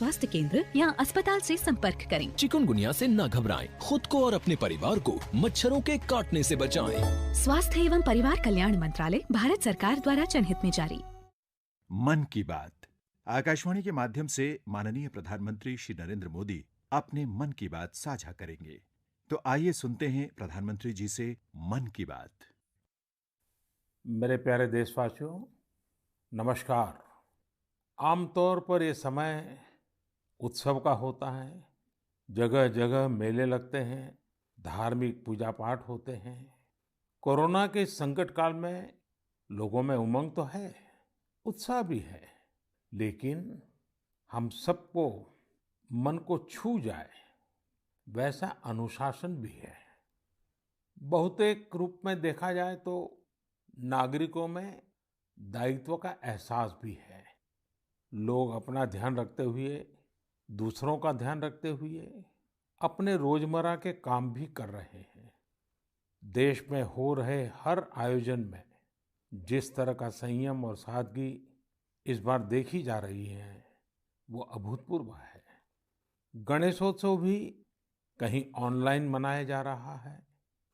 स्वास्थ्य केंद्र या अस्पताल से संपर्क करें। चिकनगुनिया से न घबराएं, खुद को और अपने परिवार को मच्छरों के काटने से बचाएं। स्वास्थ्य एवं परिवार कल्याण मंत्रालय, भारत सरकार द्वारा जनहित में जारी। मन की बात आकाशवाणी के माध्यम से माननीय प्रधानमंत्री श्री नरेंद्र मोदी अपने मन की बात साझा करेंगे। तो आइए सुनते हैं प्रधानमंत्री जी से मन की बात। मेरे प्यारे देशवासियों, नमस्कार। आमतौर पर ये समय उत्सव का होता है, जगह जगह मेले लगते हैं, धार्मिक पूजा पाठ होते हैं। कोरोना के इस संकट काल में लोगों में उमंग तो है, उत्साह भी है, लेकिन हम सबको मन को छू जाए वैसा अनुशासन भी है। बहुतेक रूप में देखा जाए तो नागरिकों में दायित्व का एहसास भी है। लोग अपना ध्यान रखते हुए, दूसरों का ध्यान रखते हुए अपने रोजमर्रा के काम भी कर रहे हैं। देश में हो रहे हर आयोजन में जिस तरह का संयम और सादगी इस बार देखी जा रही है, वो अभूतपूर्व है। गणेशोत्सव भी कहीं ऑनलाइन मनाया जा रहा है,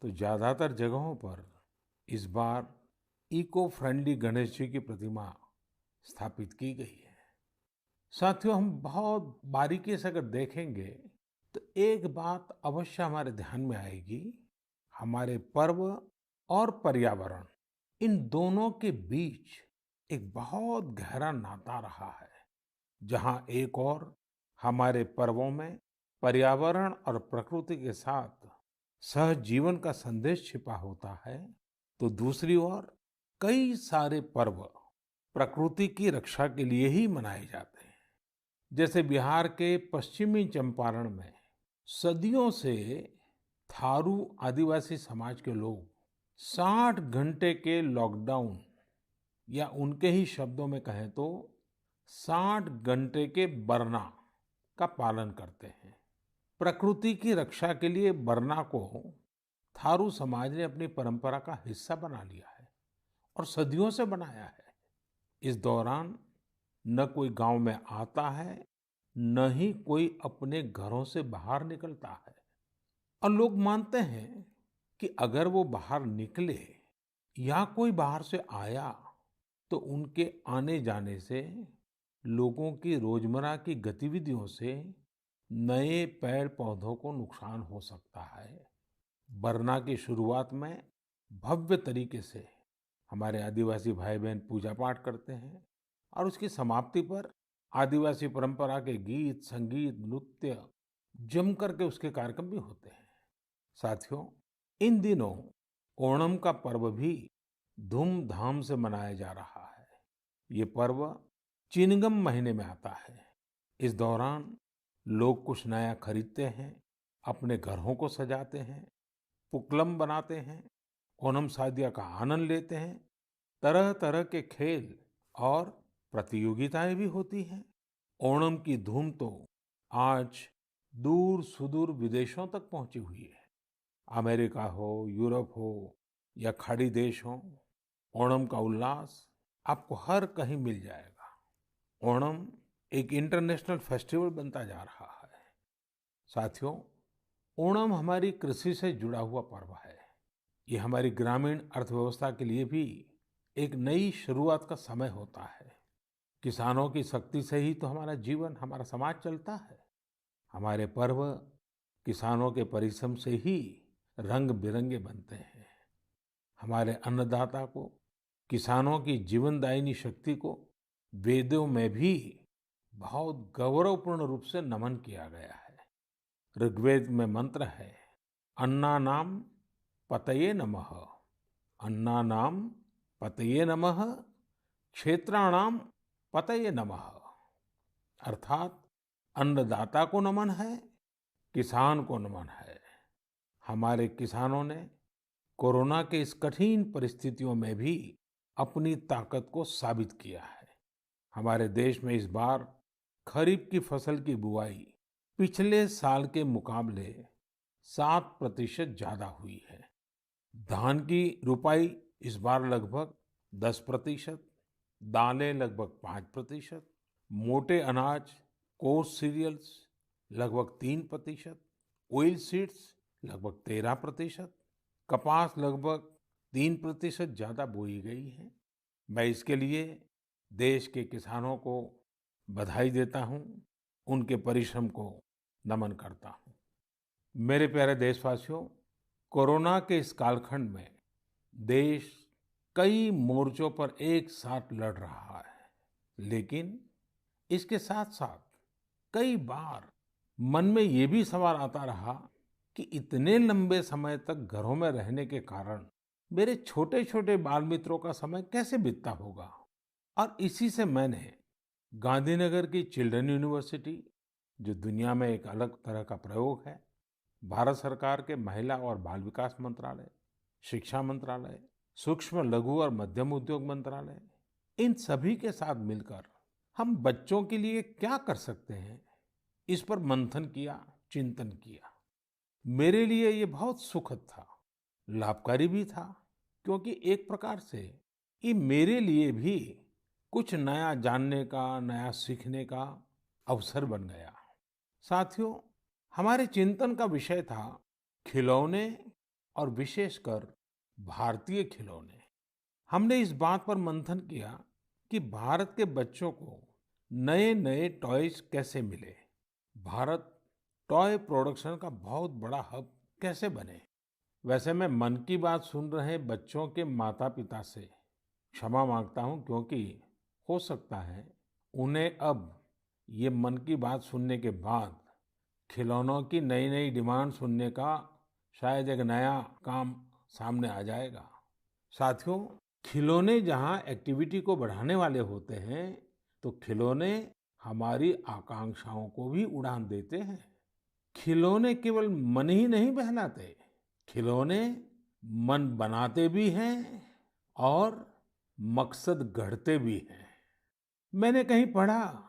तो ज्यादातर जगहों पर इस बार इको फ्रेंडली गणेश जी की प्रतिमा स्थापित की गई है। साथियों, हम बहुत बारीकी से अगर देखेंगे तो एक बात अवश्य हमारे ध्यान में आएगी। हमारे पर्व और पर्यावरण, इन दोनों के बीच एक बहुत गहरा नाता रहा है। जहां एक और हमारे पर्वों में पर्यावरण और प्रकृति के साथ सहजीवन का संदेश छिपा होता है, तो दूसरी ओर कई सारे पर्व प्रकृति की रक्षा के लिए ही मनाए जाते हैं। जैसे बिहार के पश्चिमी चंपारण में सदियों से थारू आदिवासी समाज के लोग 60 घंटे के लॉकडाउन, या उनके ही शब्दों में कहें तो 60 घंटे के बरना का पालन करते हैं। प्रकृति की रक्षा के लिए बरना को थारू समाज ने अपनी परंपरा का हिस्सा बना लिया है और सदियों से बनाया है। इस दौरान न कोई गांव में आता है, न ही कोई अपने घरों से बाहर निकलता है। और लोग मानते हैं कि अगर वो बाहर निकले या कोई बाहर से आया, तो उनके आने जाने से लोगों की रोजमर्रा की गतिविधियों से नए पेड़ पौधों को नुकसान हो सकता है। बरना की शुरुआत में भव्य तरीके से हमारे आदिवासी भाई बहन पूजा पाठ करते हैं और उसकी समाप्ति पर आदिवासी परंपरा के गीत, संगीत, नृत्य जम करके उसके कार्यक्रम भी होते हैं। साथियों, इन दिनों ओणम का पर्व भी धूमधाम से मनाया जा रहा है। ये पर्व चिनगम महीने में आता है। इस दौरान लोग कुछ नया खरीदते हैं, अपने घरों को सजाते हैं, पुक्कलम बनाते हैं, ओणम सादिया का आनंद लेते हैं। तरह तरह के खेल और प्रतियोगिताएं भी होती हैं। ओणम की धूम तो आज दूर सुदूर विदेशों तक पहुंची हुई है। अमेरिका हो, यूरोप हो या खाड़ी देश हो, ओणम का उल्लास आपको हर कहीं मिल जाएगा। ओणम एक इंटरनेशनल फेस्टिवल बनता जा रहा है। साथियों, ओणम हमारी कृषि से जुड़ा हुआ पर्व है। ये हमारी ग्रामीण अर्थव्यवस्था के लिए भी एक नई शुरुआत का समय होता है। किसानों की शक्ति से ही तो हमारा जीवन, हमारा समाज चलता है। हमारे पर्व किसानों के परिश्रम से ही रंग बिरंगे बनते हैं। हमारे अन्नदाता को, किसानों की जीवनदायिनी शक्ति को वेदों में भी बहुत गौरवपूर्ण रूप से नमन किया गया है। ऋग्वेद में मंत्र है, अन्नानाम पतये नमः, अन्नानाम पतये नमः, क्षेत्राणाम पतये नमः। अर्थात अन्नदाता को नमन है, किसान को नमन है। हमारे किसानों ने कोरोना के इस कठिन परिस्थितियों में भी अपनी ताकत को साबित किया है। हमारे देश में इस बार खरीफ की फसल की बुआई पिछले साल के मुकाबले 7% ज्यादा हुई है। धान की रुपाई इस बार लगभग 10%, दालें लगभग 5%, मोटे अनाज कोर्स सीरियल्स लगभग 3%, ऑयल सीड्स लगभग 13%, कपास लगभग 3% ज्यादा बोई गई है। मैं इसके लिए देश के किसानों को बधाई देता हूं, उनके परिश्रम को नमन करता हूं। मेरे प्यारे देशवासियों, कोरोना के इस कालखंड में देश कई मोर्चों पर एक साथ लड़ रहा है, लेकिन इसके साथ-साथ कई बार मन में ये भी सवाल आता रहा कि इतने लंबे समय तक घरों में रहने के कारण मेरे छोटे-छोटे बाल मित्रों का समय कैसे बीतता होगा। और इसी से मैंने गांधीनगर की चिल्ड्रन यूनिवर्सिटी, जो दुनिया में एक अलग तरह का प्रयोग है, भारत सरकार के महिला और बाल विकास मंत्रालय, शिक्षा मंत्रालय, सूक्ष्म लघु और मध्यम उद्योग मंत्रालय, इन सभी के साथ मिलकर हम बच्चों के लिए क्या कर सकते हैं, इस पर मंथन किया, चिंतन किया। मेरे लिए ये बहुत सुखद था, लाभकारी भी था, क्योंकि एक प्रकार से ये मेरे लिए भी कुछ नया जानने का, नया सीखने का अवसर बन गया। साथियों, हमारे चिंतन का विषय था खिलौने और विशेषकर भारतीय खिलौने। हमने इस बात पर मंथन किया कि भारत के बच्चों को नए-नए टॉयज कैसे मिले, भारत टॉय प्रोडक्शन का बहुत बड़ा हब कैसे बने। वैसे मैं मन की बात सुन रहे बच्चों के माता-पिता से क्षमा मांगता हूं, क्योंकि हो सकता है उन्हें अब ये मन की बात सुनने के बाद खिलौनों की नई-नई डिमांड सुनने का शायद एक नया काम सामने आ जाएगा। साथियों, खिलौने जहां एक्टिविटी को बढ़ाने वाले होते हैं, तो खिलौने हमारी आकांक्षाओं को भी उड़ान देते हैं। खिलौने केवल मन ही नहीं बहलाते, खिलौने मन बनाते भी हैं और मकसद गढ़ते भी हैं। मैंने कहीं पढ़ा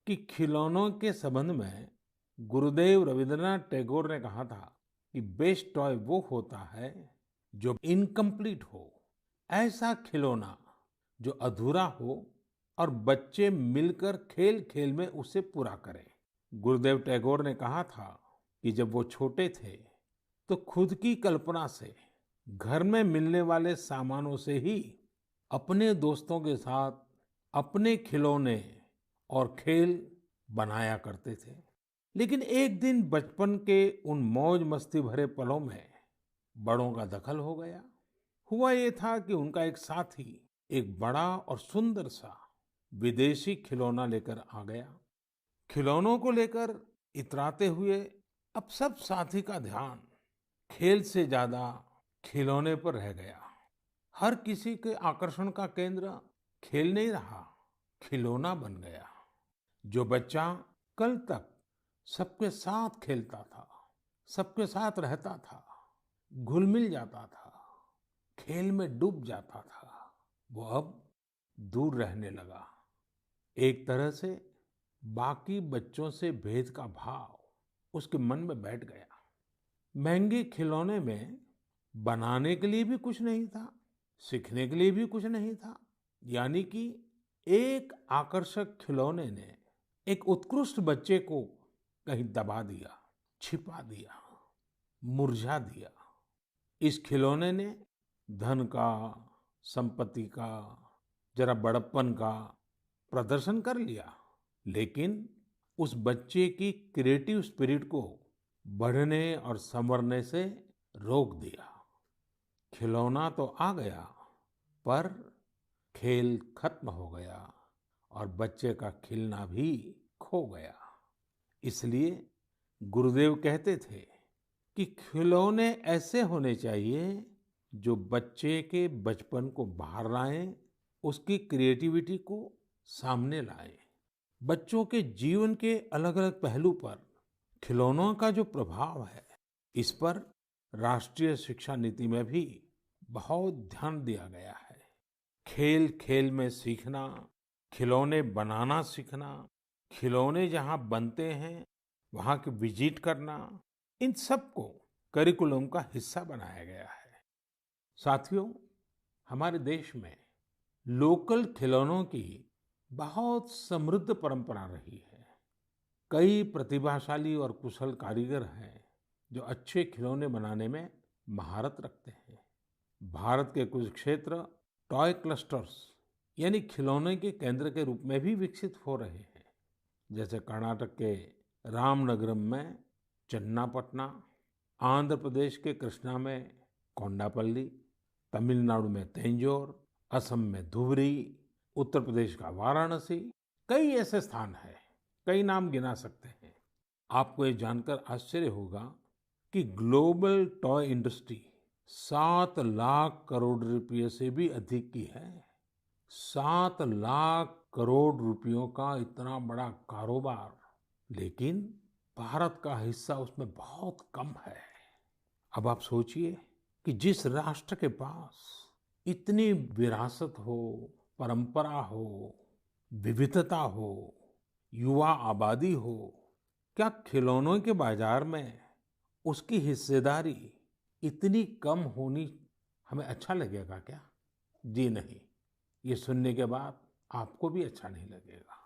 कि खिलौनों के संबंध में गुरुदेव रविंद्रनाथ टैगोर ने कहा था कि बेस्ट टॉय वो होता है जो इनकम्प्लीट हो, ऐसा खिलौना जो अधूरा हो और बच्चे मिलकर खेल-खेल में उसे पूरा करें। गुरुदेव टैगोर ने कहा था कि जब वो छोटे थे तो खुद की कल्पना से घर में मिलने वाले सामानों से ही अपने दोस्तों के साथ अपने खिलौने और खेल बनाया करते थे। लेकिन एक दिन बचपन के उन मौज मस्ती भरे पलों में बड़ों का दखल हो गया। हुआ ये था कि उनका एक साथी एक बड़ा और सुंदर सा विदेशी खिलौना लेकर आ गया। खिलौनों को लेकर इतराते हुए अब सब साथी का ध्यान खेल से ज्यादा खिलौने पर रह गया। हर किसी के आकर्षण का केंद्र खेल नहीं रहा, खिलौना बन गया। जो बच्चा कल तक सबके साथ खेलता था, सबके साथ रहता था, घुल मिल जाता था, खेल में डूब जाता था, वो अब दूर रहने लगा। एक तरह से बाकी बच्चों से भेद का भाव उसके मन में बैठ गया। महंगे खिलौने में बनाने के लिए भी कुछ नहीं था, सीखने के लिए भी कुछ नहीं था। यानी कि एक आकर्षक खिलौने ने एक उत्कृष्ट बच्चे को कहीं दबा दिया, छिपा दिया, मुरझा दिया। इस खिलौने ने धन का, संपत्ति का, जरा बड़प्पन का प्रदर्शन कर लिया, लेकिन उस बच्चे की क्रिएटिव स्पिरिट को बढ़ने और संवरने से रोक दिया। खिलौना तो आ गया, पर खेल खत्म हो गया और बच्चे का खिलना भी खो गया। इसलिए गुरुदेव कहते थे कि खिलौने ऐसे होने चाहिए जो बच्चे के बचपन को बाहर लाएं, उसकी क्रिएटिविटी को सामने लाएं। बच्चों के जीवन के अलग-अलग पहलू पर खिलौनों का जो प्रभाव है, इस पर राष्ट्रीय शिक्षा नीति में भी बहुत ध्यान दिया गया है। खेल खेल में सीखना, खिलौने बनाना सीखना, खिलौने जहां बनते हैं वहां की विजिट करना, इन सबको करिकुलम का हिस्सा बनाया गया है। साथियों, हमारे देश में लोकल खिलौनों की बहुत समृद्ध परंपरा रही है। कई प्रतिभाशाली और कुशल कारीगर हैं जो अच्छे खिलौने बनाने में महारत रखते हैं। भारत के कुछ क्षेत्र टॉय क्लस्टर्स यानी खिलौने के केंद्र के रूप में भी विकसित हो रहे हैं। जैसे कर्नाटक के रामनगरम में चन्नापटना, आंध्र प्रदेश के कृष्णा में कोंडापल्ली, तमिलनाडु में तंजौर, असम में धुबरी, उत्तर प्रदेश का वाराणसी, कई ऐसे स्थान हैं, कई नाम गिना सकते हैं। आपको ये जानकर आश्चर्य होगा कि global toy industry 7 lakh crore रुपए से भी अधिक की है। 7 लाख करोड़ रुपयों का इतना बड़ा कारोबार, लेकिन भारत का हिस्सा उसमें बहुत कम है। अब आप सोचिए कि जिस राष्ट्र के पास इतनी विरासत हो, परंपरा हो, विविधता हो, युवा आबादी हो, क्या खिलौनों के बाजार में उसकी हिस्सेदारी इतनी कम होनी हमें अच्छा लगेगा क्या? जी नहीं, ये सुनने के बाद आपको भी अच्छा नहीं लगेगा।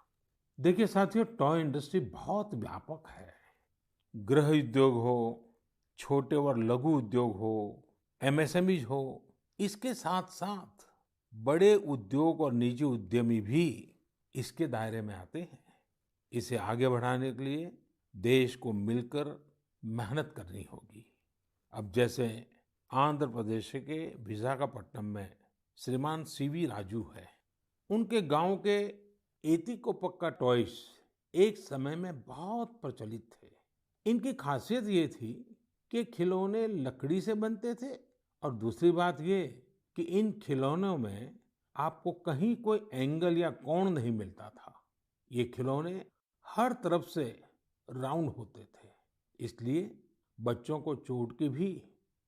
देखिए साथियों, टॉय इंडस्ट्री बहुत व्यापक है। गृह उद्योग हो, छोटे और लघु उद्योग हो, एमएसएमईज हो, इसके साथ साथ बड़े उद्योग और निजी उद्यमी भी इसके दायरे में आते हैं। इसे आगे बढ़ाने के लिए देश को मिलकर मेहनत करनी होगी। अब जैसे आंध्र प्रदेश के विशाखापट्टनम में श्रीमान सीवी राजू है। उनके गांव के एतिकोप्पका टॉयज एक समय में बहुत प्रचलित थे। इनकी खासियत ये थी कि खिलौने लकड़ी से बनते थे और दूसरी बात ये कि इन खिलौनों में आपको कहीं कोई एंगल या कोण नहीं मिलता था। ये खिलौने हर तरफ से राउंड होते थे, इसलिए बच्चों को चोट की भी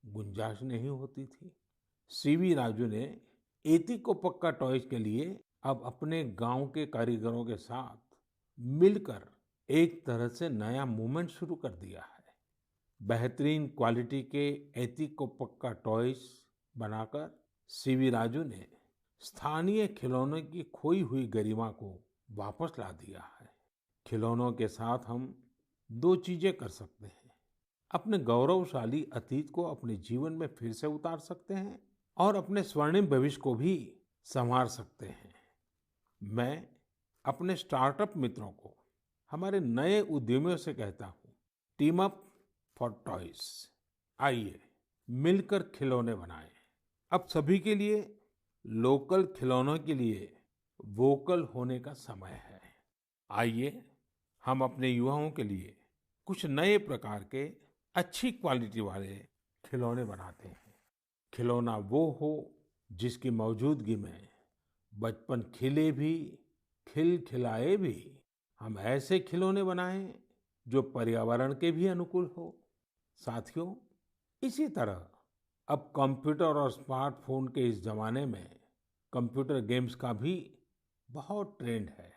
गुंजाइश नहीं होती थी। सीवी राजू ने एतिकोप्पका टॉयज के लिए अब अपने गांव के कारीगरों के साथ मिलकर एक तरह से नया मूवमेंट शुरू कर दिया है। बेहतरीन क्वालिटी के एतिकोप्पका टॉयज बनाकर सीवी राजू ने स्थानीय खिलौनों की खोई हुई गरिमा को वापस ला दिया है। खिलौनों के साथ हम 2 चीजें कर सकते हैं। अपने गौरवशाली अतीत को अपने जीवन में फिर से उतार सकते हैं और अपने स्वर्णिम भविष्य को भी संवार सकते हैं। मैं अपने स्टार्टअप मित्रों को, हमारे नए उद्यमियों से कहता हूँ, टीम अप फॉर टॉयज। आइए मिलकर खिलौने बनाएं। अब सभी के लिए लोकल खिलौनों के लिए वोकल होने का समय है। आइए हम अपने युवाओं के लिए कुछ नए प्रकार के अच्छी क्वालिटी वाले खिलौने बनाते हैं। खिलौना वो हो जिसकी मौजूदगी में बचपन खिले भी, खिलखिलाए भी। हम ऐसे खिलौने बनाएं जो पर्यावरण के भी अनुकूल हो। साथियों, इसी तरह अब कंप्यूटर और स्मार्टफोन के इस जमाने में कंप्यूटर गेम्स का भी बहुत ट्रेंड है।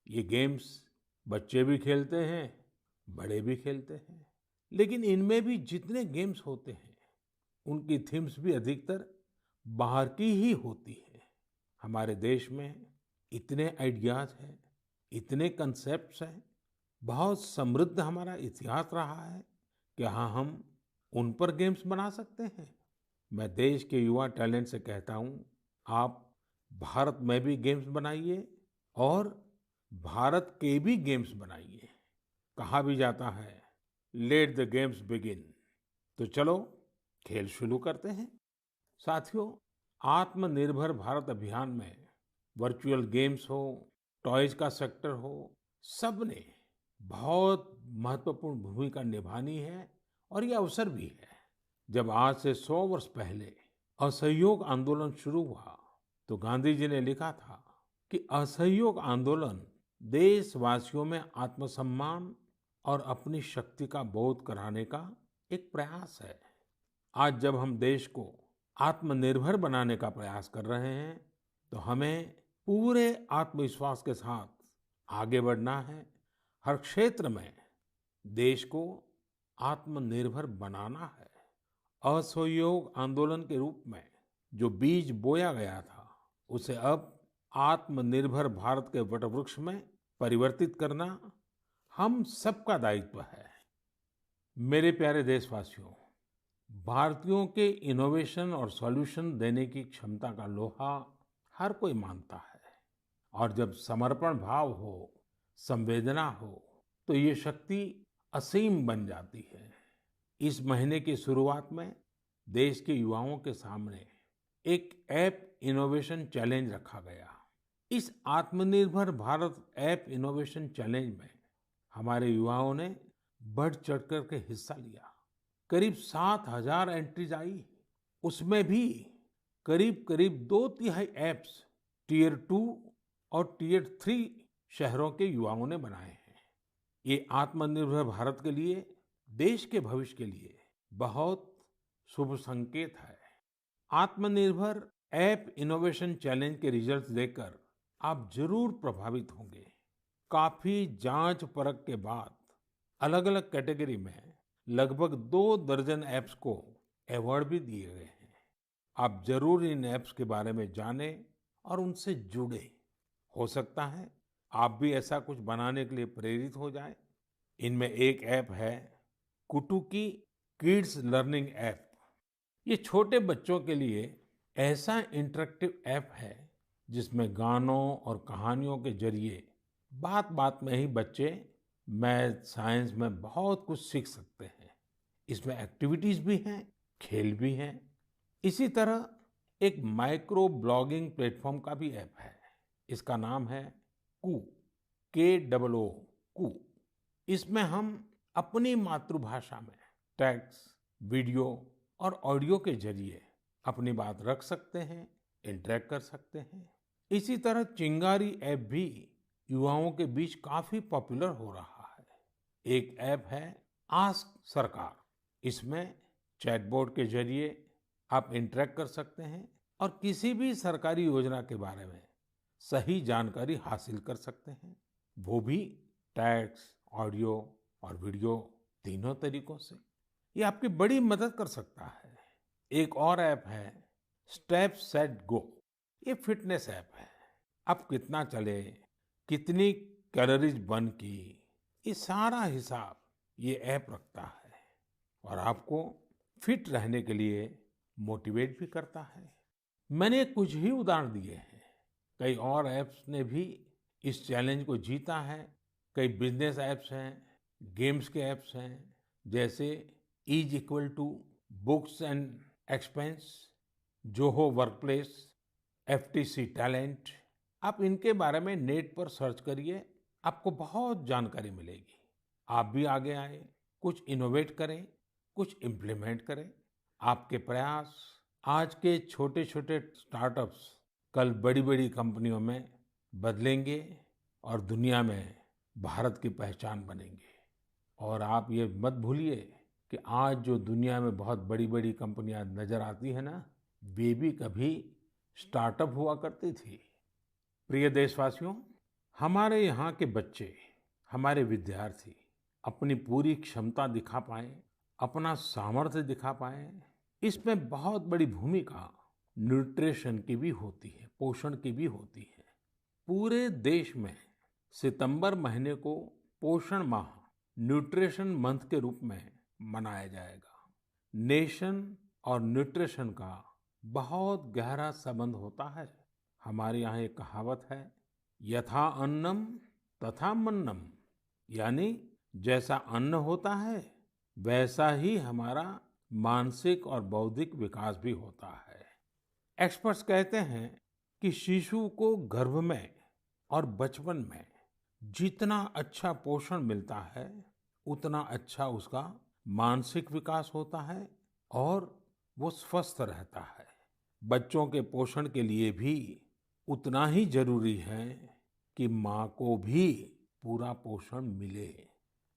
ये गेम्स बच्चे भी खेलते हैं, बड़े भी खेलते हैं, लेकिन इनमें भी जितने गेम्स होते हैं उनकी थीम्स भी अधिकतर बाहर की ही होती है। हमारे देश में इतने आइडियाज हैं, इतने कंसेप्ट्स हैं, बहुत समृद्ध हमारा इतिहास रहा है कि हाँ, हम उन पर गेम्स बना सकते हैं। मैं देश के युवा टैलेंट से कहता हूँ, आप भारत में भी गेम्स बनाइए और भारत के भी गेम्स बनाइए। कहा भी जाता है, लेट द गेम्स बिगिन। तो चलो खेल शुरू करते हैं। साथियों, आत्मनिर्भर भारत अभियान में वर्चुअल गेम्स हो, टॉयज का सेक्टर हो, सबने बहुत महत्वपूर्ण भूमिका निभानी है और ये अवसर भी है। जब आज से 100 वर्ष पहले असहयोग आंदोलन शुरू हुआ तो गांधी जी ने लिखा था कि असहयोग आंदोलन देशवासियों में आत्मसम्मान और अपनी शक्ति का बोध कराने का एक प्रयास है। आज जब हम देश को आत्मनिर्भर बनाने का प्रयास कर रहे हैं तो हमें पूरे आत्मविश्वास के साथ आगे बढ़ना है। हर क्षेत्र में देश को आत्मनिर्भर बनाना है। असहयोग आंदोलन के रूप में जो बीज बोया गया था उसे अब आत्मनिर्भर भारत के वटवृक्ष में परिवर्तित करना हम सबका दायित्व है। मेरे प्यारे देशवासियों, भारतीयों के इनोवेशन और सॉल्यूशन देने की क्षमता का लोहा हर कोई मानता है, और जब समर्पण भाव हो, संवेदना हो, तो ये शक्ति असीम बन जाती है। इस महीने की शुरुआत में देश के युवाओं के सामने एक ऐप इनोवेशन चैलेंज रखा गया। इस आत्मनिर्भर भारत ऐप इनोवेशन चैलेंज में हमारे युवाओं ने बढ़ चढ़कर के हिस्सा लिया। करीब 7,000 एंट्रीज आई। उसमें भी करीब करीब 2/3 ऐप्स टियर 2 और टियर 3 शहरों के युवाओं ने बनाए हैं। ये आत्मनिर्भर भारत के लिए, देश के भविष्य के लिए बहुत शुभ संकेत है। आत्मनिर्भर ऐप इनोवेशन चैलेंज के रिजल्ट्स देखकर आप जरूर प्रभावित होंगे। काफी जांच परख के बाद अलग अलग कैटेगरी में लगभग 2 दर्जन ऐप्स को अवार्ड भी दिए गए हैं। आप जरूर इन ऐप्स के बारे में जानें और उनसे जुड़े। हो सकता है आप भी ऐसा कुछ बनाने के लिए प्रेरित हो जाएं। इनमें एक ऐप है कुटुकी किड्स लर्निंग ऐप। ये छोटे बच्चों के लिए ऐसा इंटरेक्टिव ऐप है जिसमें गानों और कहानियों के जरिए बात बात में ही बच्चे मैथ साइंस में बहुत कुछ सीख सकते हैं। इसमें एक्टिविटीज भी हैं, खेल भी हैं। इसी तरह एक माइक्रो ब्लॉगिंग प्लेटफॉर्म का भी ऐप है। इसका नाम है कू, KOO कू। इसमें हम अपनी मातृभाषा में टेक्स्ट, वीडियो और ऑडियो के जरिए अपनी बात रख सकते हैं, इंटरेक्ट कर सकते हैं। इसी तरह चिंगारी ऐप भी युवाओं के बीच काफी पॉपुलर हो रहा है। एक ऐप है आस्क सरकार। इसमें चैटबॉट के जरिए आप इंटरेक्ट कर सकते हैं और किसी भी सरकारी योजना के बारे में सही जानकारी हासिल कर सकते हैं, वो भी टेक्स्ट, ऑडियो और वीडियो तीनों तरीकों से। ये आपकी बड़ी मदद कर सकता है। एक और ऐप है स्टेप सेट गो। ये फिटनेस ऐप है। आप कितना चले, कितनी कैलोरीज बर्न की, ये सारा हिसाब ये ऐप रखता है और आपको फिट रहने के लिए मोटिवेट भी करता है। मैंने कुछ ही उदाहरण दिए हैं। कई और ऐप्स ने भी इस चैलेंज को जीता है। कई बिजनेस ऐप्स हैं, गेम्स के ऐप्स हैं, जैसे is equal to books and expense, Zoho workplace, FTC talent. आप इनके बारे में नेट पर सर्च करिए, आपको बहुत जानकारी मिलेगी। आप भी आगे आए, कुछ इनोवेट करें, कुछ इम्प्लीमेंट करें। आपके प्रयास आज के छोटे छोटे स्टार्टअप्स कल बड़ी बड़ी कंपनियों में बदलेंगे और दुनिया में भारत की पहचान बनेंगे। और आप ये मत भूलिए कि आज जो दुनिया में बहुत बड़ी बड़ी कंपनियां नजर आती है ना, वे भी कभी स्टार्टअप हुआ करती थी। प्रिय देशवासियों, हमारे यहाँ के बच्चे, हमारे विद्यार्थी अपनी पूरी क्षमता दिखा पाए, अपना सामर्थ्य दिखा पाए, इसमें बहुत बड़ी भूमिका न्यूट्रिशन की भी होती है, पोषण की भी होती है। पूरे देश में सितंबर महीने को पोषण माह, न्यूट्रिशन मंथ के रूप में मनाया जाएगा। नेशन और न्यूट्रिशन का बहुत गहरा संबंध होता है। हमारे यहाँ एक कहावत है, यथा अन्नम तथा मन्नम, यानी जैसा अन्न होता है वैसा ही हमारा मानसिक और बौद्धिक विकास भी होता है। एक्सपर्ट्स कहते हैं कि शिशु को गर्भ में और बचपन में जितना अच्छा पोषण मिलता है, उतना अच्छा उसका मानसिक विकास होता है और वो स्वस्थ रहता है। बच्चों के पोषण के लिए भी उतना ही जरूरी है कि माँ को भी पूरा पोषण मिले।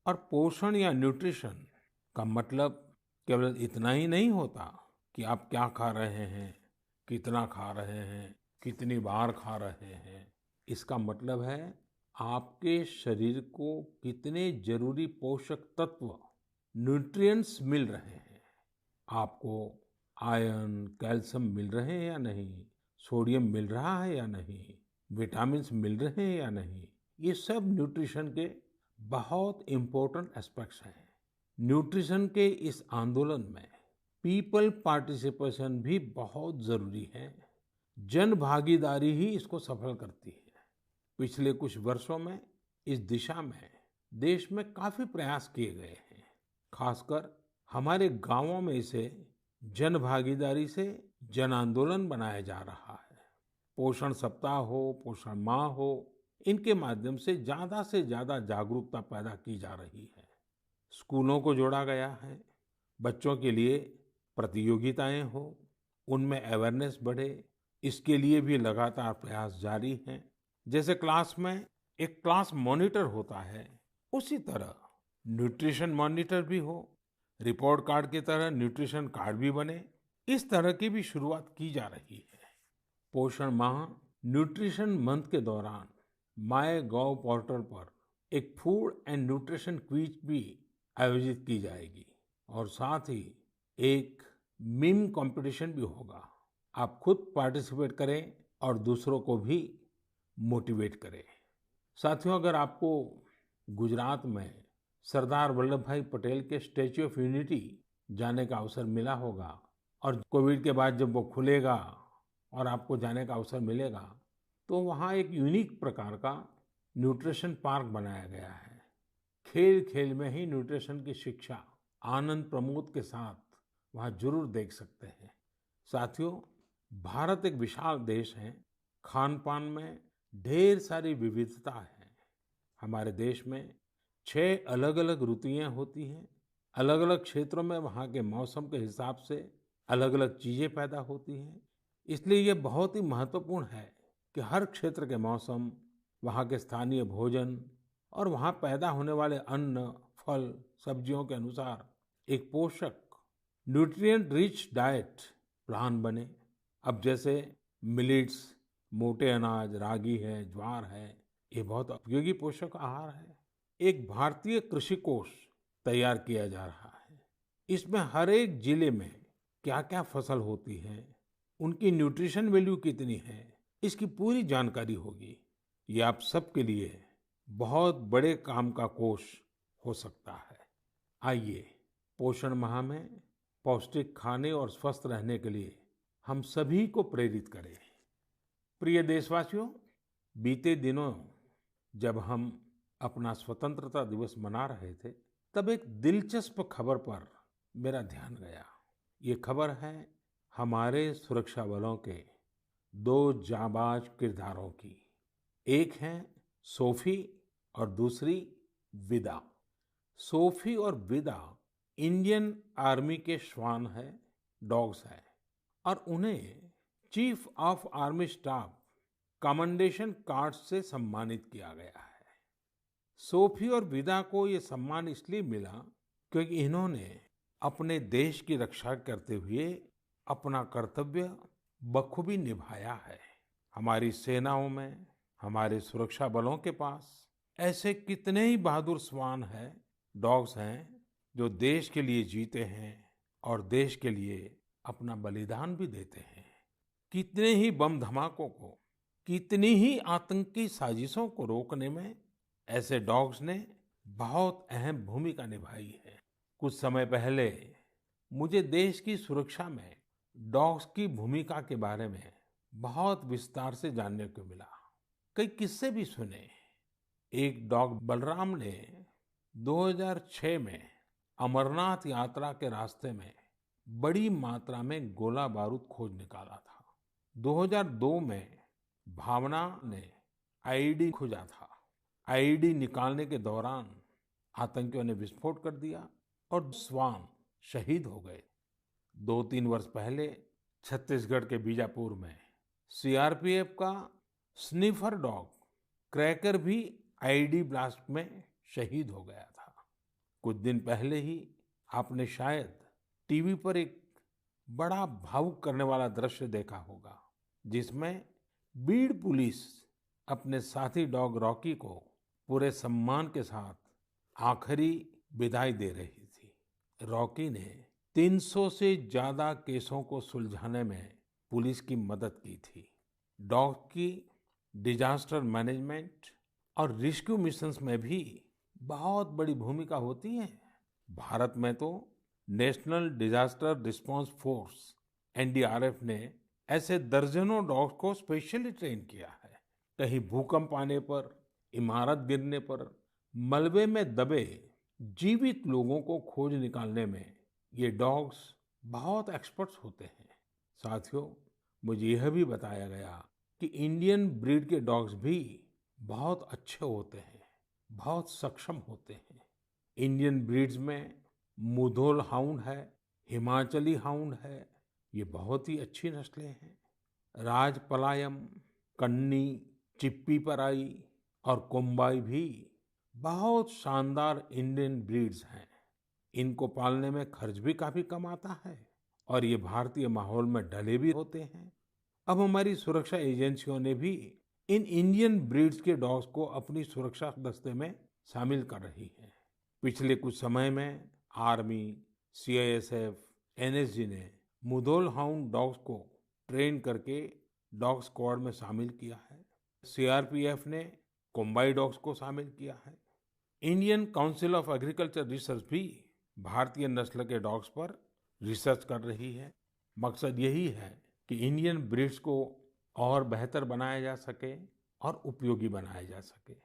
और पोषण या न्यूट्रिशन का मतलब केवल इतना ही नहीं होता कि आप क्या खा रहे हैं, कितना खा रहे हैं, कितनी बार खा रहे हैं। इसका मतलब है आपके शरीर को कितने जरूरी पोषक तत्व, न्यूट्रिएंट्स मिल रहे हैं। आपको आयरन, कैल्शियम मिल रहे हैं या नहीं, सोडियम मिल रहा है या नहीं, विटामिन्स मिल रहे हैं या नहीं, ये सब न्यूट्रिशन के बहुत इम्पोर्टेंट एस्पेक्ट्स हैं। न्यूट्रिशन के इस आंदोलन में पीपल पार्टिसिपेशन भी बहुत जरूरी है। जन भागीदारी ही इसको सफल करती है। पिछले कुछ वर्षों में इस दिशा में देश में काफी प्रयास किए गए हैं। खासकर हमारे गांवों में इसे जन भागीदारी से जन आंदोलन बनाया जा रहा है। पोषण सप्ताह हो, पोषण माह हो, इनके माध्यम से ज्यादा जागरूकता पैदा की जा रही है। स्कूलों को जोड़ा गया है। बच्चों के लिए प्रतियोगिताएं हो, उनमें अवेयरनेस बढ़े, इसके लिए भी लगातार प्रयास जारी हैं। जैसे क्लास में एक क्लास मॉनिटर होता है, उसी तरह न्यूट्रिशन मॉनिटर भी हो, रिपोर्ट कार्ड की तरह न्यूट्रिशन कार्ड भी बने, इस तरह की भी शुरुआत की जा रही है। पोषण माह न्यूट्रिशन मंथ के दौरान माय गॉव पोर्टल पर एक फूड एंड न्यूट्रिशन क्विज भी आयोजित की जाएगी और साथ ही एक मीम कंपटीशन भी होगा। आप खुद पार्टिसिपेट करें और दूसरों को भी मोटिवेट करें। साथियों, अगर आपको गुजरात में सरदार वल्लभ भाई पटेल के स्टैच्यू ऑफ यूनिटी जाने का अवसर मिला होगा और कोविड के बाद जब वो खुलेगा और आपको जाने का अवसर मिलेगा, तो वहाँ एक यूनिक प्रकार का न्यूट्रिशन पार्क बनाया गया है। खेल खेल में ही न्यूट्रिशन की शिक्षा आनंद प्रमोद के साथ वहाँ जरूर देख सकते हैं। साथियों, भारत एक विशाल देश है। खान पान में ढेर सारी विविधता है। हमारे देश में 6 अलग-अलग ऋतुएं होती हैं। अलग-अलग क्षेत्रों में वहाँ के मौसम के हिसाब से अलग-अलग चीजें पैदा होती हैं। इसलिए ये बहुत ही महत्वपूर्ण है कि हर क्षेत्र के मौसम, वहाँ के स्थानीय भोजन और वहाँ पैदा होने वाले अन्न, फल, सब्जियों के अनुसार एक पोषक न्यूट्रिएंट रिच डाइट प्लान बने। अब जैसे मिलेट्स, मोटे अनाज, रागी है, ज्वार है, ये बहुत उपयोगी पोषक आहार है। एक भारतीय कृषि कोष तैयार किया जा रहा है। इसमें हर एक जिले में क्या क्या फसल होती है, उनकी न्यूट्रिशन वैल्यू कितनी है, इसकी पूरी जानकारी होगी। ये आप सबके लिए बहुत बड़े काम का कोष हो सकता है। आइए, पोषण माह में पौष्टिक खाने और स्वस्थ रहने के लिए हम सभी को प्रेरित करें। प्रिय देशवासियों, बीते दिनों जब हम अपना स्वतंत्रता दिवस मना रहे थे, तब एक दिलचस्प खबर पर मेरा ध्यान गया। ये खबर है हमारे सुरक्षा बलों के 2 जाबाज किरदारों की। एक है सोफी और दूसरी विदा। सोफी और विदा इंडियन आर्मी के श्वान है, डॉग्स है, और उन्हें chief of army staff commendation card से सम्मानित किया गया है। सोफी और विदा को ये सम्मान इसलिए मिला क्योंकि इन्होंने अपने देश की रक्षा करते हुए अपना कर्तव्य बखूबी निभाया है। हमारी सेनाओं में, हमारे सुरक्षा बलों के पास ऐसे कितने ही बहादुर श्वान हैं, डॉग्स हैं, जो देश के लिए जीते हैं और देश के लिए अपना बलिदान भी देते हैं। कितने ही बम धमाकों को, कितनी ही आतंकी साजिशों को रोकने में ऐसे डॉग्स ने बहुत अहम भूमिका निभाई है। कुछ समय पहले मुझे देश की सुरक्षा में डॉग्स की भूमिका के बारे में बहुत विस्तार से जानने को मिला। कई किस्से भी सुने। एक डॉग बलराम ने 2006 में अमरनाथ यात्रा के रास्ते में बड़ी मात्रा में गोला बारूद खोज निकाला था। 2002 में भावना ने आईईडी खोजा था। आईईडी निकालने के दौरान आतंकियों ने विस्फोट कर दिया और श्वान शहीद हो गए। 2-3 वर्ष पहले छत्तीसगढ़ के बीजापुर में सीआरपीएफ का स्निफर डॉग क्रैकर भी आईईडी ब्लास्ट में शहीद हो गया था। कुछ दिन पहले ही आपने शायद टीवी पर एक बड़ा भावुक करने वाला दृश्य देखा होगा, जिसमें बीड़ पुलिस अपने साथी डॉग रॉकी को पूरे सम्मान के साथ आखिरी विदाई दे रही थी। रॉकी ने 300 से ज्यादा केसों को सुलझाने में पुलिस की मदद की थी। डॉग की डिजास्टर मैनेजमेंट और रेस्क्यू मिशंस में भी बहुत बड़ी भूमिका होती है। भारत में तो national disaster response force NDRF ने ऐसे दर्जनों डॉग्स को स्पेशली ट्रेन किया है। कहीं भूकंप आने पर, इमारत गिरने पर, मलबे में दबे जीवित लोगों को खोज निकालने में ये डॉग्स बहुत एक्सपर्ट्स होते हैं। साथियों, मुझे यह भी बताया गया कि इंडियन ब्रीड के डॉग्स भी बहुत अच्छे होते हैं, बहुत सक्षम होते हैं। इंडियन ब्रीड्स में मुधोल हाउंड है, हिमाचली हाउंड है, ये बहुत ही अच्छी नस्लें हैं। राजपलायम, कन्नी, चिप्पी पराई और कोम्बाई भी बहुत शानदार इंडियन ब्रीड्स हैं। इनको पालने में खर्च भी काफी कम आता है और ये भारतीय माहौल में ढले भी होते हैं। अब हमारी सुरक्षा एजेंसियों ने भी इन इंडियन ब्रीड्स के डॉग्स को अपनी सुरक्षा दस्ते में शामिल कर रही है। पिछले कुछ समय में आर्मी, सीआईएसएफ, एनएसजी ने मुधोल हाउंड डॉग्स को ट्रेन करके डॉग स्क्वाड में शामिल किया है। सीआरपीएफ ने कोम्बाई डॉग्स को शामिल किया है। Indian council of agriculture research भी भारतीय नस्ल के डॉग्स पर रिसर्च कर रही है। मकसद यही है कि इंडियन ब्रीड्स को और बेहतर बनाया जा सके और उपयोगी बनाया जा सके।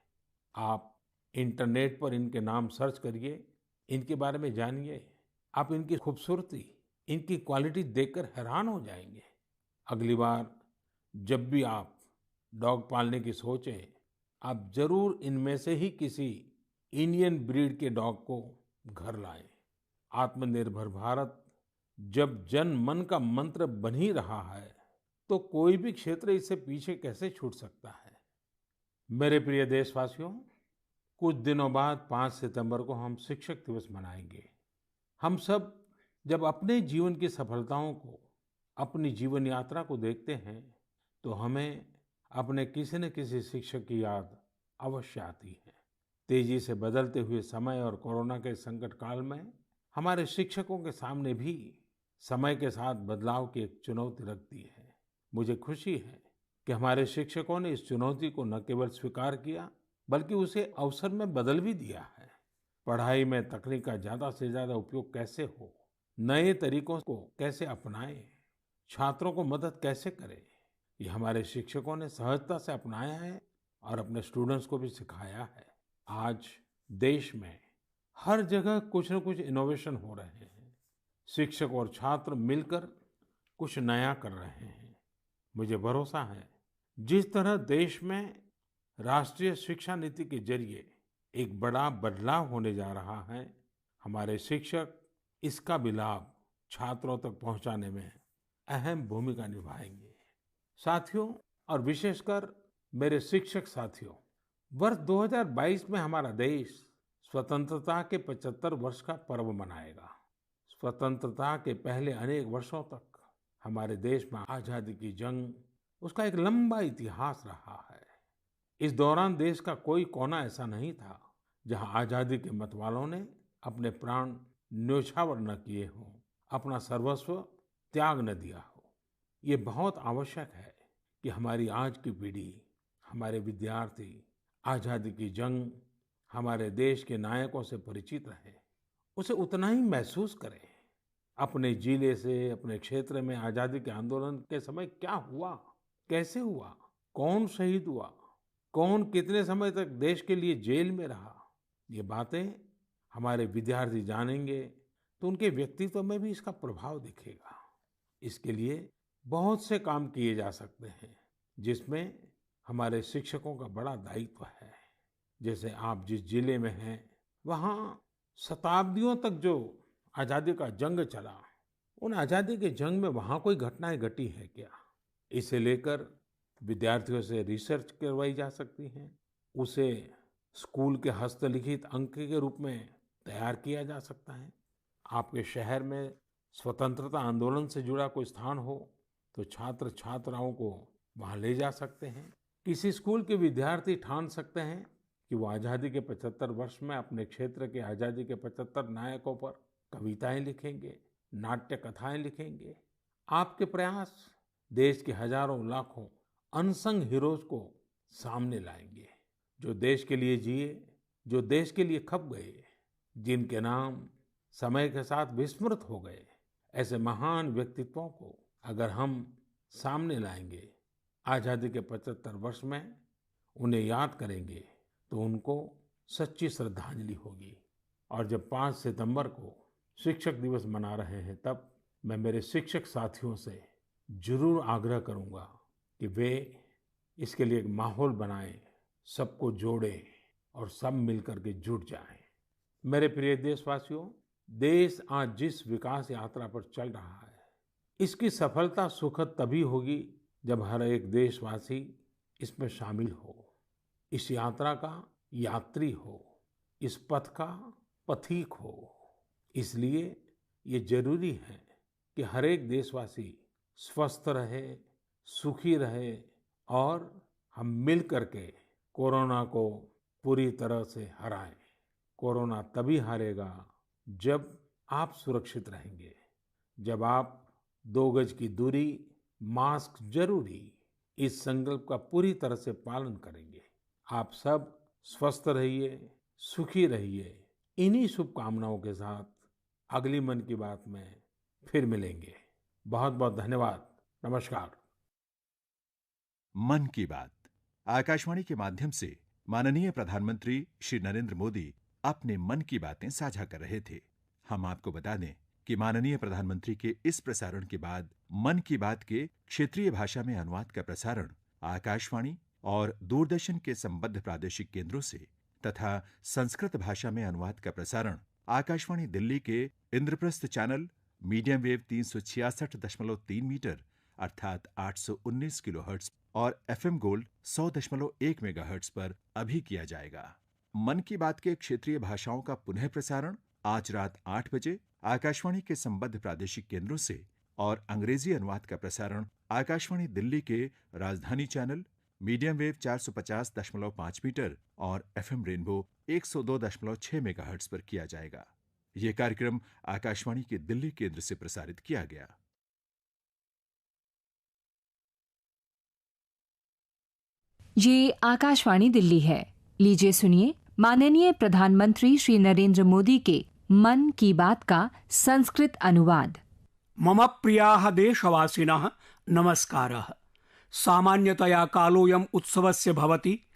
आप इंटरनेट पर इनके नाम सर्च करिए, इनके बारे में जानिए। आप इनकी खूबसूरती, इनकी क्वालिटी देखकर हैरान हो जाएंगे। अगली बार जब भी आप डॉग पालने की सोचें, आप जरूर इनमें से ही किसी इंडियन ब्रीड के डॉग को घर लाएं। आत्मनिर्भर भारत जब जन मन का मंत्र बन ही रहा है, तो कोई भी क्षेत्र इससे पीछे कैसे छूट सकता है। मेरे प्रिय देशवासियों, कुछ दिनों बाद 5 सितंबर को हम शिक्षक दिवस मनाएंगे। हम सब जब अपने जीवन की सफलताओं को, अपनी जीवन यात्रा को देखते हैं, तो हमें अपने किसी न किसी शिक्षक की याद अवश्य आती है। तेजी से बदलते हुए समय और कोरोना के संकट काल में हमारे शिक्षकों के सामने भी समय के साथ बदलाव की एक चुनौती रख दी है। मुझे खुशी है कि हमारे शिक्षकों ने इस चुनौती को न केवल स्वीकार किया, बल्कि उसे अवसर में बदल भी दिया है। पढ़ाई में तकनीक का ज्यादा से ज्यादा उपयोग कैसे हो, नए तरीकों को कैसे अपनाएं, छात्रों को मदद कैसे करें, ये हमारे शिक्षकों ने सहजता से अपनाया है और अपने स्टूडेंट्स को भी सिखाया है। आज देश में हर जगह कुछ न कुछ इनोवेशन हो रहे हैं। शिक्षक और छात्र मिलकर कुछ नया कर रहे हैं। मुझे भरोसा है, जिस तरह देश में राष्ट्रीय शिक्षा नीति के जरिए एक बड़ा बदलाव होने जा रहा है, हमारे शिक्षक इसका भी लाभ छात्रों तक पहुंचाने में अहम भूमिका निभाएंगे। साथियों, और विशेषकर मेरे शिक्षक साथियों, वर्ष 2022 में हमारा देश स्वतंत्रता के 75 वर्ष का पर्व मनाएगा। स्वतंत्रता के पहले अनेक वर्षों तक हमारे देश में आजादी की जंग, उसका एक लंबा इतिहास रहा है। इस दौरान देश का कोई कोना ऐसा नहीं था जहां आजादी के मतवालों ने अपने प्राण न्योछावर न किए हों, अपना सर्वस्व त्याग न दिया हो। ये बहुत आवश्यक है कि हमारी आज की पीढ़ी, हमारे विद्यार्थी आजादी की जंग, हमारे देश के नायकों से परिचित रहे, उसे उतना ही महसूस करें। अपने जिले से, अपने क्षेत्र में आजादी के आंदोलन के समय क्या हुआ, कैसे हुआ, कौन शहीद हुआ, कौन कितने समय तक देश के लिए जेल में रहा, ये बातें हमारे विद्यार्थी जानेंगे तो उनके व्यक्तित्व में भी इसका प्रभाव दिखेगा। इसके लिए बहुत से काम किए जा सकते हैं, जिसमें हमारे शिक्षकों का बड़ा दायित्व है। जैसे आप जिस जिले में हैं, वहाँ शताब्दियों तक जो आजादी का जंग चला, उन आजादी के जंग में वहाँ कोई घटनाएं घटी है क्या, इसे लेकर विद्यार्थियों से रिसर्च करवाई जा सकती है। उसे स्कूल के हस्तलिखित अंक के रूप में तैयार किया जा सकता है। आपके शहर में स्वतंत्रता आंदोलन से जुड़ा कोई स्थान हो तो छात्र छात्राओं को वहाँ ले जा सकते हैं। किसी स्कूल के विद्यार्थी ठान सकते हैं कि वो आज़ादी के 75 वर्ष में अपने क्षेत्र के आज़ादी के 75 नायकों पर कविताएं लिखेंगे, नाट्य कथाएं लिखेंगे। आपके प्रयास देश के हजारों लाखों अनसंग हीरोज को सामने लाएंगे, जो देश के लिए जिए जो देश के लिए खप गए, जिनके नाम समय के साथ विस्मृत हो गए, ऐसे महान व्यक्तित्वों को अगर हम सामने लाएंगे, आजादी के 75 वर्ष में उन्हें याद करेंगे, तो उनको सच्ची श्रद्धांजलि होगी। और जब 5 सितंबर को शिक्षक दिवस मना रहे हैं, तब मैं मेरे शिक्षक साथियों से जरूर आग्रह करूंगा कि वे इसके लिए एक माहौल बनाएं, सबको जोड़ें और सब मिलकर के जुट जाएं। मेरे प्रिय देशवासियों, देश आज जिस विकास यात्रा पर चल रहा है, इसकी सफलता सुखद तभी होगी जब हर एक देशवासी इसमें शामिल हो, इस यात्रा का यात्री हो, इस पथ का पथिक हो। इसलिए ये जरूरी है कि हर एक देशवासी स्वस्थ रहे, सुखी रहे और हम मिल करके कोरोना को पूरी तरह से हराएं। कोरोना तभी हारेगा जब आप सुरक्षित रहेंगे, जब आप 2 गज की दूरी, मास्क जरूरी, इस संकल्प का पूरी तरह से पालन करेंगे। आप सब स्वस्थ रहिए, सुखी रहिए। इन्हीं शुभकामनाओं के साथ अगली मन की बात में फिर मिलेंगे। बहुत बहुत धन्यवाद। नमस्कार। मन की बात आकाशवाणी के माध्यम से माननीय प्रधानमंत्री श्री नरेंद्र मोदी अपने मन की बातें साझा कर रहे थे। हम आपको बता दें कि माननीय प्रधानमंत्री के इस प्रसारण के बाद मन की बात के क्षेत्रीय भाषा में अनुवाद का प्रसारण आकाशवाणी और दूरदर्शन के संबद्ध प्रादेशिक केंद्रों से तथा संस्कृत भाषा में अनुवाद का प्रसारण आकाशवाणी दिल्ली के Indraprastha channel medium wave 366.3 metre अर्थात 819 किलोहर्ट्ज और एफएम गोल्ड 100.1 मेगाहर्ट्ज पर अभी किया जाएगा। मन की बात के क्षेत्रीय भाषाओं का पुनः प्रसारण आज रात 8 बजे आकाशवाणी के संबद्ध प्रादेशिक केंद्रों से और अंग्रेजी अनुवाद का प्रसारण आकाशवाणी दिल्ली के राजधानी चैनल मीडियम वेव 450.5 मीटर और एफएम रेनबो 102.6 मेगाहर्ट्ज पर किया जाएगा। यह कार्यक्रम आकाशवाणी के दिल्ली केंद्र से प्रसारित किया गया। ये आकाशवाणी दिल्ली है। लीजिए सुनिए माननीय प्रधानमंत्री श्री नरेंद्र मोदी के मन की बात का संस्कृत अनुवाद। मम प्रियाः देशवासिनः नमस्कारः। सामान्यतया कालोऽयम् उत्सवस्य भवति,